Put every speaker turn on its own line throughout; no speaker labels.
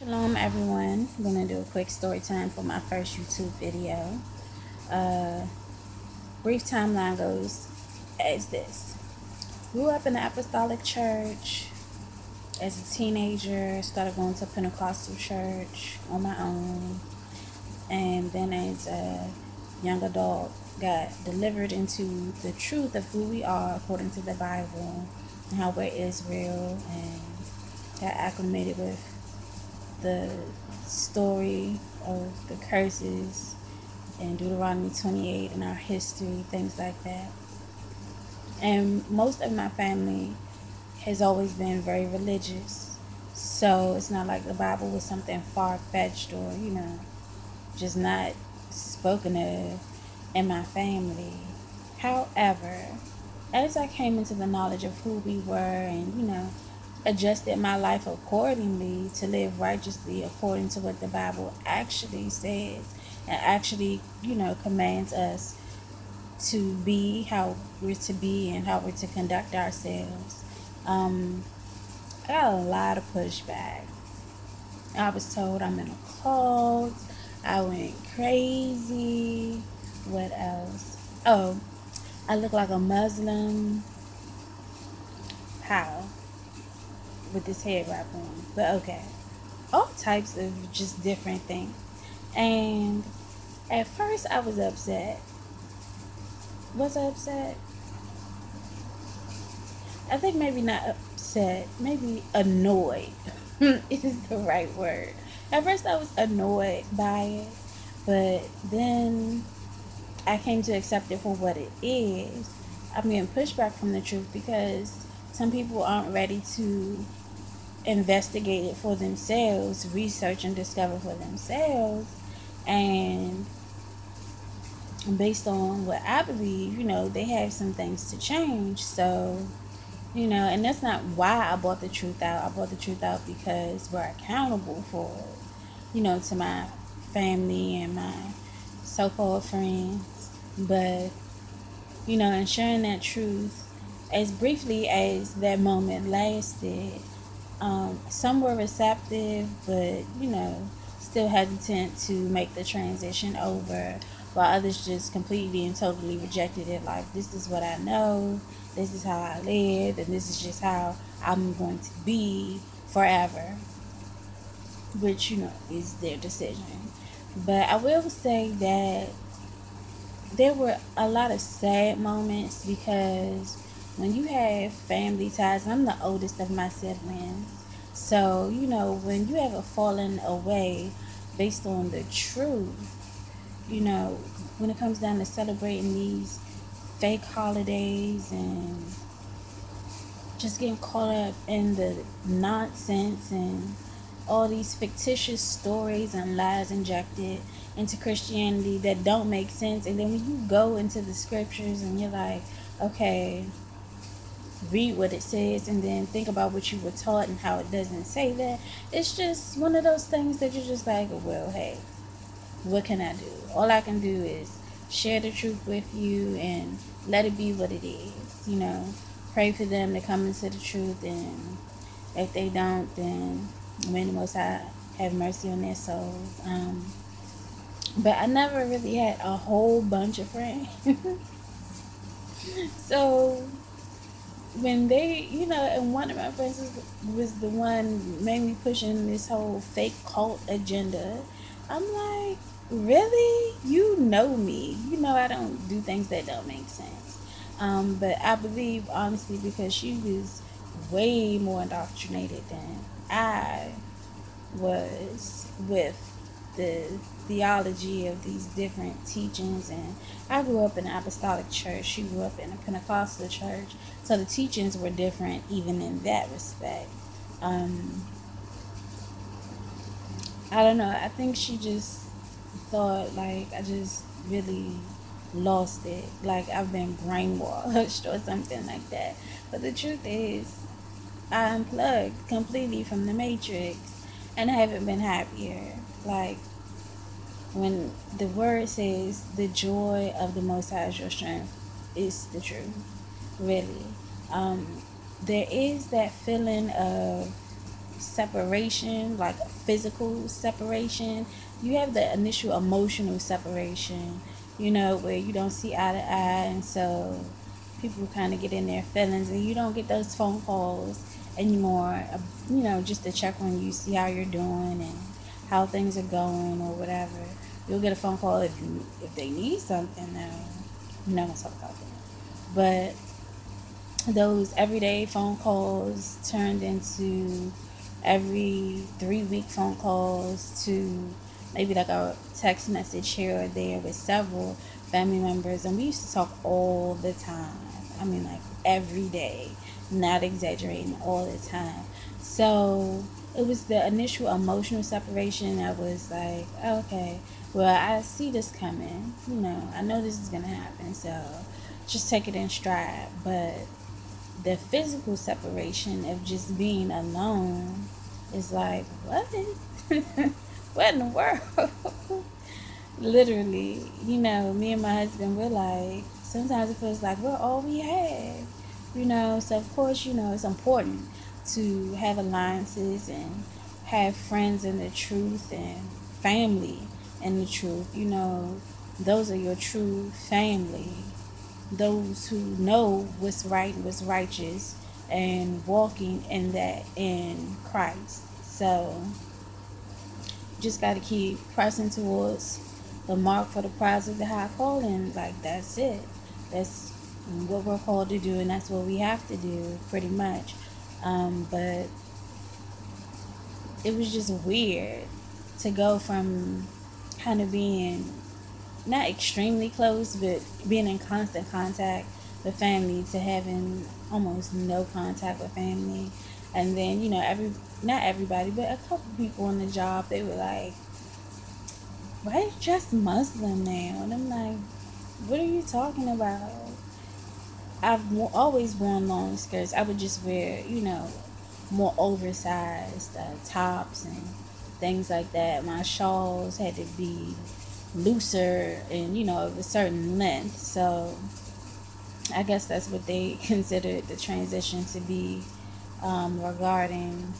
Shalom everyone. I'm gonna do a quick story time for my first YouTube video. Uh, Brief timeline goes as this. Grew up in the apostolic church. As a teenager, started going to Pentecostal church on my own. And then as a young adult, got delivered into the truth of who we are according to the Bible and how we're Israel, and got acclimated with the story of the curses and Deuteronomy 28 and our history, things like that. And most of my family has always been very religious. So it's not like the Bible was something far-fetched or, just not spoken of in my family. However, as I came into the knowledge of who we were and, adjusted my life accordingly to live righteously according to what the Bible actually says and actually, commands us to be how we're to be and how we're to conduct ourselves. I got a lot of pushback. I was told I'm in a cult. I went crazy. What else? Oh, I look like a Muslim. How? With this hair wrap on. But okay. All types of just different things. And at first I was upset. Was I upset? I think maybe not upset. Maybe annoyed is the right word. At first I was annoyed by it. But then I came to accept it for what it is. I'm getting pushback from the truth because some people aren't ready to investigate it for themselves, research and discover for themselves. And based on what I believe, they have some things to change. So, and that's not why I brought the truth out. I brought the truth out because we're accountable for it, to my family and my so-called friends. But, and sharing that truth, as briefly as that moment lasted, some were receptive, but, still hesitant to make the transition over, while others just completely and totally rejected it. Like, this is what I know, this is how I live, and this is just how I'm going to be forever, which, is their decision. But I will say that there were a lot of sad moments because when you have family ties, I'm the oldest of my siblings. So, when you have a falling away based on the truth, when it comes down to celebrating these fake holidays and just getting caught up in the nonsense and all these fictitious stories and lies injected into Christianity that don't make sense. And then when you go into the scriptures and you're like, okay, read what it says and then think about what you were taught and how it doesn't say that. It's just one of those things that you're just like, well, hey, what can I do? All I can do is share the truth with you and let it be what it is. Pray for them to come into the truth, and if they don't, then may the Most High have mercy on their souls. But I never really had a whole bunch of friends. So when they, and one of my friends was the one mainly pushing this whole fake cult agenda, I'm like, really? You know me. I don't do things that don't make sense. But I believe, honestly, because she was way more indoctrinated than I was with the theology of these different teachings. And I grew up in an apostolic church. She grew up in a Pentecostal church. So the teachings were different even in that respect. I don't know. I think she just thought like I just really lost it. Like I've been brainwashed or something like that. But the truth is, I unplugged completely from the matrix and I haven't been happier. Like, when the word says the joy of the Most High is your strength, it's the truth, really. There is that feeling of separation, like physical separation. You have the initial emotional separation, where you don't see eye to eye, and so people kind of get in their feelings, and you don't get those phone calls anymore, just to check on you, see how you're doing and how things are going or whatever. You'll get a phone call if they need something. Now, I'm not gonna talk about that, but those everyday phone calls turned into every 3 week phone calls to maybe like a text message here or there with several family members. And we used to talk all the time. I mean, like every day, not exaggerating, all the time. So it was the initial emotional separation that was like, okay, well, I see this coming. I know this is going to happen. So just take it in stride. But the physical separation of just being alone is like, what? What in the world? Literally, me and my husband, we're like, sometimes it feels like we're all we have, so of course, it's important to have alliances and have friends in the truth and family in the truth. Those are your true family, those who know what's right and what's righteous and walking in that in Christ. So just got to keep pressing towards the mark for the prize of the high calling. Like, that's it. That's what we're called to do, and that's what we have to do, pretty much. But it was just weird to go from kind of being not extremely close, but being in constant contact with family to having almost no contact with family. And then, not everybody, but a couple people on the job, they were like, why are you just Muslim now? And I'm like, what are you talking about? Always worn long skirts. I would just wear, more oversized tops and things like that. My shawls had to be looser and, of a certain length. So I guess that's what they considered the transition to be, regarding.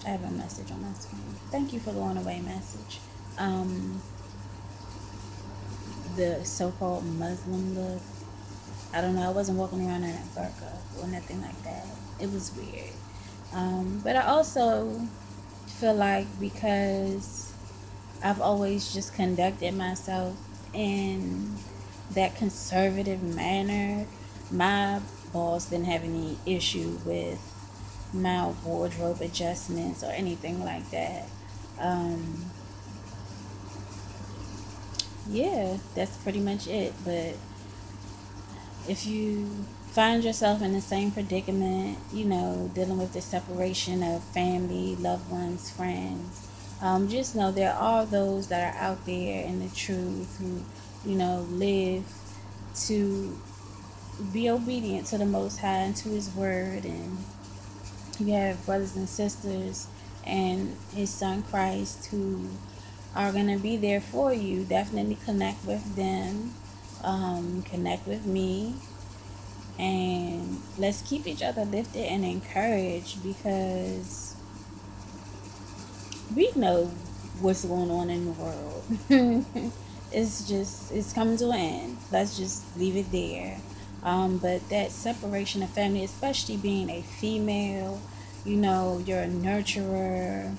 I have a message on my screen. Thank you for going away message. The so-called Muslim look. I don't know. I wasn't walking around in a burqa or nothing like that. It was weird. But I also feel like because I've always just conducted myself in that conservative manner, my boss didn't have any issue with my wardrobe adjustments or anything like that. Yeah, that's pretty much it. But if you find yourself in the same predicament, dealing with the separation of family, loved ones, friends, just know there are those that are out there in the truth who, live to be obedient to the Most High and to His Word. And you have brothers and sisters and His Son Christ who are going to be there for you. Definitely connect with them, connect with me, and let's keep each other lifted and encouraged, because we know what's going on in the world. It's coming to an end. Let's just leave it there. But that separation of family, especially being a female, you're a nurturer,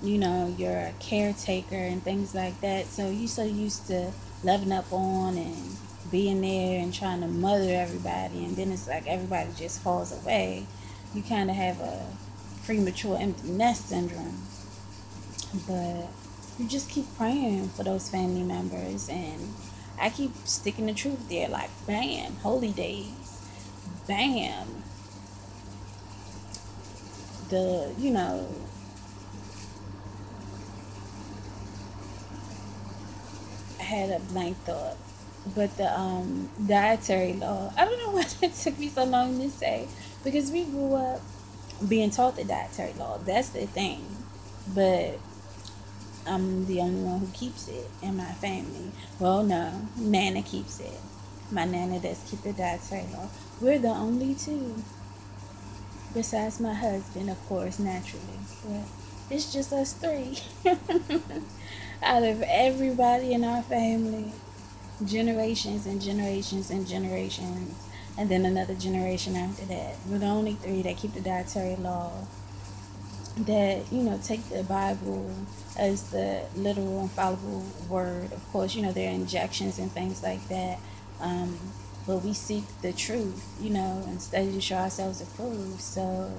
you're a caretaker and things like that. So you're so used to loving up on and being there and trying to mother everybody, and then it's like everybody just falls away. You kind of have a premature empty nest syndrome. But you just keep praying for those family members, and I keep sticking the truth there, like bam, holy days, bam, the I had a blank thought, but the dietary law, I don't know why it took me so long to say, because we grew up being taught the dietary law. That's the thing. But I'm the only one who keeps it in my family. Well, no, Nana keeps it. My Nana does keep the dietary law. We're the only two. besides my husband, of course, naturally. But it's just us three. Out of everybody in our family, generations and generations and generations, and then another generation after that. We're the only three that keep the dietary law, that take the Bible as the literal infallible word. Of course, there are injections and things like that, um, but we seek the truth, and study to show ourselves approved. So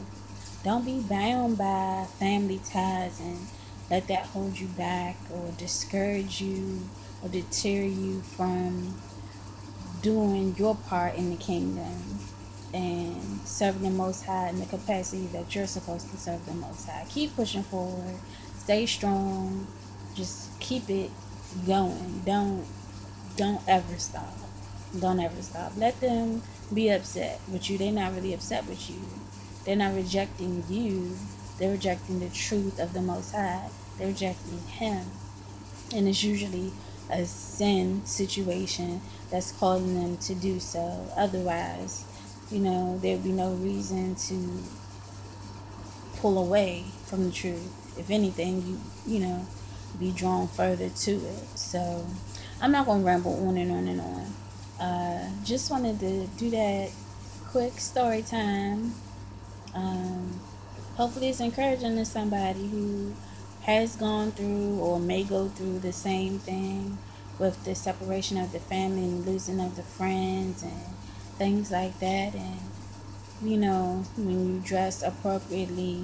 don't be bound by family ties and let that hold you back or discourage you or deter you from doing your part in the kingdom and serving the Most High in the capacity that you're supposed to serve the Most High. Keep pushing forward. Stay strong. Just keep it going. Don't ever stop. Don't ever stop. Let them be upset with you. They're not really upset with you. They're not rejecting you. They're rejecting the truth of the Most High. They're rejecting Him. And it's usually a sin situation that's causing them to do so. Otherwise, there'd be no reason to pull away from the truth. If anything, be drawn further to it. So I'm not gonna ramble on and on and on. Just wanted to do that quick story time. Hopefully it's encouraging to somebody who has gone through or may go through the same thing with the separation of the family and losing of the friends and things like that. And when you dress appropriately,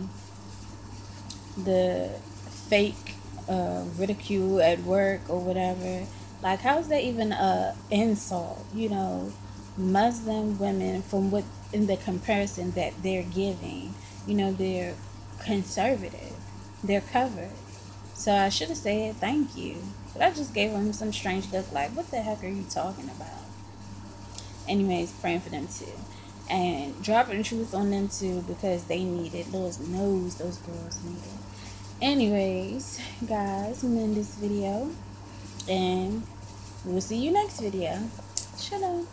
the fake ridicule at work or whatever, like, how's that even a insult? Muslim women, from what in the comparison that they're giving, they're conservative, they're covered. So I should have said thank you, but I just gave them some strange look, like, what the heck are you talking about? Anyways, praying for them too, and dropping truth on them too, because they need it. Lord knows those girls need it. Anyways, guys, I'm in this video, and we'll see you next video. Shalom.